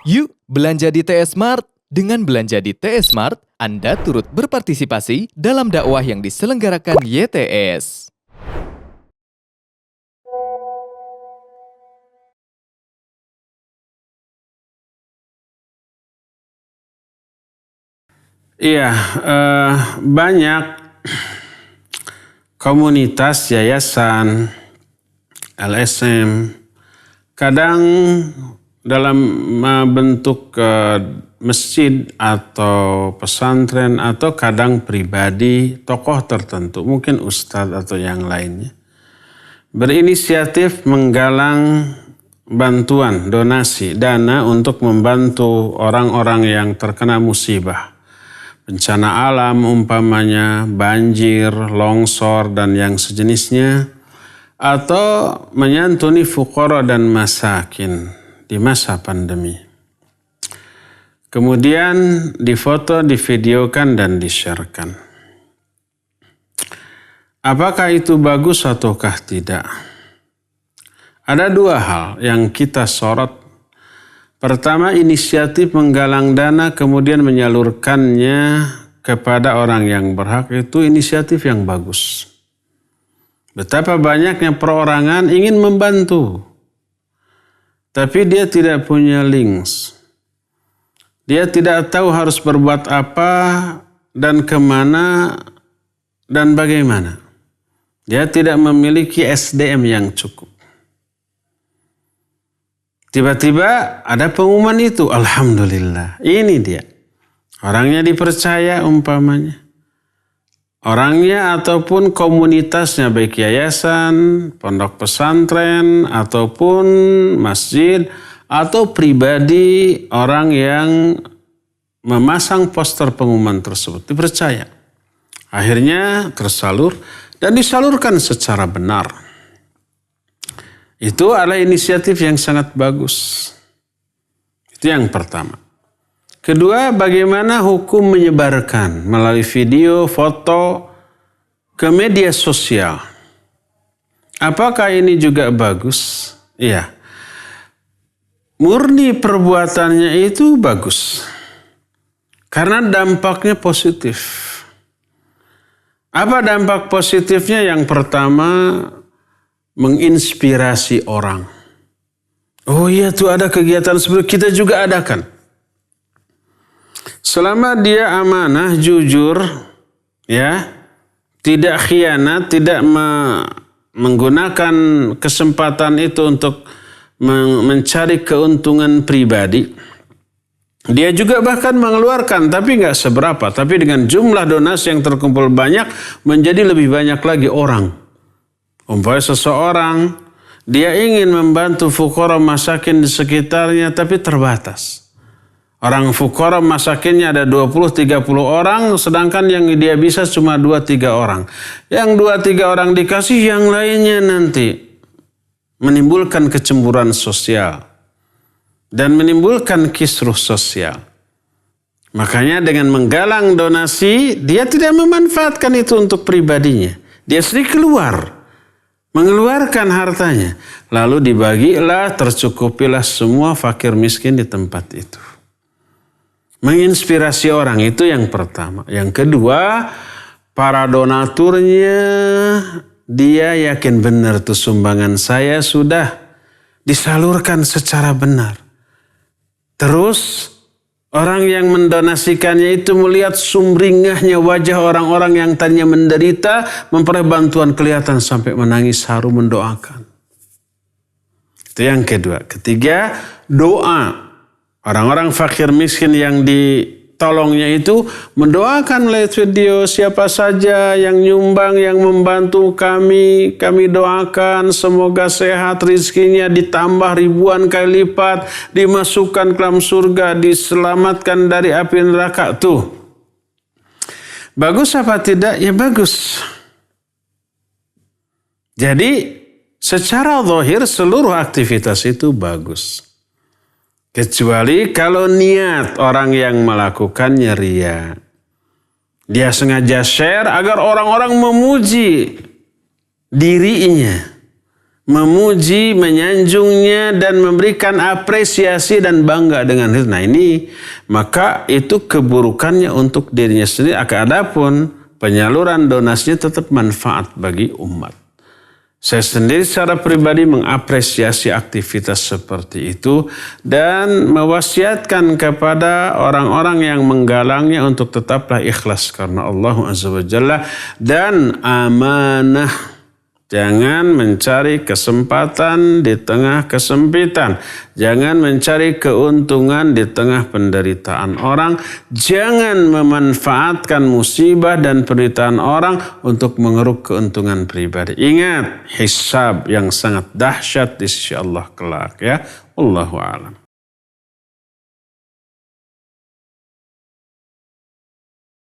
Yuk belanja di TS Mart. Dengan belanja di TS Mart, Anda turut berpartisipasi dalam dakwah yang diselenggarakan YTS. Iya, banyak komunitas, yayasan, LSM, kadang dalam bentuk masjid atau pesantren atau kadang pribadi, tokoh tertentu, mungkin ustadz atau yang lainnya, berinisiatif menggalang bantuan, donasi, dana untuk membantu orang-orang yang terkena musibah. Bencana alam umpamanya banjir, longsor, dan yang sejenisnya. Atau menyantuni fuqara dan masakin di masa pandemi. Kemudian difoto, divideokan, dan di-sharekan. Apakah itu bagus ataukah tidak? Ada dua hal yang kita sorot. Pertama, inisiatif menggalang dana kemudian menyalurkannya kepada orang yang berhak itu inisiatif yang bagus. Betapa banyaknya perorangan ingin membantu, tapi dia tidak punya links. Dia tidak tahu harus berbuat apa dan kemana dan bagaimana. Dia tidak memiliki SDM yang cukup. Tiba-tiba ada pengumuman itu, alhamdulillah, ini dia. Orangnya dipercaya umpamanya. Orangnya ataupun komunitasnya, baik yayasan, pondok pesantren, ataupun masjid, atau pribadi orang yang memasang poster pengumuman tersebut, dipercaya. Akhirnya tersalur dan disalurkan secara benar. Itu adalah inisiatif yang sangat bagus. Itu yang pertama. Kedua, bagaimana hukum menyebarkan melalui video, foto ke media sosial. Apakah ini juga bagus? Iya. Murni perbuatannya itu bagus. Karena dampaknya positif. Apa dampak positifnya? Yang pertama, menginspirasi orang. Oh iya tuh ada kegiatan seperti kita juga adakan. Selama dia amanah, jujur, ya, tidak khianat, tidak menggunakan kesempatan itu untuk mencari keuntungan pribadi. Dia juga bahkan mengeluarkan, tapi nggak seberapa. Tapi dengan jumlah donasi yang terkumpul banyak, menjadi lebih banyak lagi orang. Umpamanya seseorang, dia ingin membantu fuqara masakin di sekitarnya, tapi terbatas. Orang fuqara masakinnya ada 20-30 orang, sedangkan yang dia bisa cuma 2-3 orang. Yang 2-3 orang dikasih, yang lainnya nanti menimbulkan kecemburuan sosial dan menimbulkan kisruh sosial. Makanya dengan menggalang donasi, dia tidak memanfaatkan itu untuk pribadinya. Dia sendiri keluar, mengeluarkan hartanya. Lalu dibagilah, tercukupilah semua fakir miskin di tempat itu. Menginspirasi orang itu yang pertama. Yang kedua, para donaturnya, dia yakin benar tuh sumbangan saya sudah disalurkan secara benar. Terus orang yang mendonasikannya itu melihat sumringahnya wajah orang-orang yang tadinya menderita, memperoleh bantuan kelihatan sampai menangis haru mendoakan. Itu yang kedua. Ketiga, doa. Orang-orang fakir miskin yang ditolongnya itu mendoakan lewat video siapa saja yang nyumbang, yang membantu kami doakan semoga sehat, rizkinya ditambah ribuan kali lipat, dimasukkan ke dalam surga, diselamatkan dari api neraka. Tuh, bagus apa tidak? Ya bagus. Jadi secara zahir seluruh aktivitas itu bagus. Kecuali kalau niat orang yang melakukannya ria. Dia sengaja share agar orang-orang memuji dirinya. memuji, menyanjungnya, dan memberikan apresiasi dan bangga dengan itu. Nah ini, maka itu keburukannya untuk dirinya sendiri. Adapun penyaluran donasinya tetap manfaat bagi umat. Saya sendiri secara pribadi mengapresiasi aktivitas seperti itu dan mewasiatkan kepada orang-orang yang menggalangnya untuk tetaplah ikhlas karena Allah Azza wa Jalla dan amanah. Jangan mencari kesempatan di tengah kesempitan. Jangan mencari keuntungan di tengah penderitaan orang. Jangan memanfaatkan musibah dan penderitaan orang untuk mengeruk keuntungan pribadi. Ingat, hisab yang sangat dahsyat di sisi Allah kelak ya. Wallahu a'lam.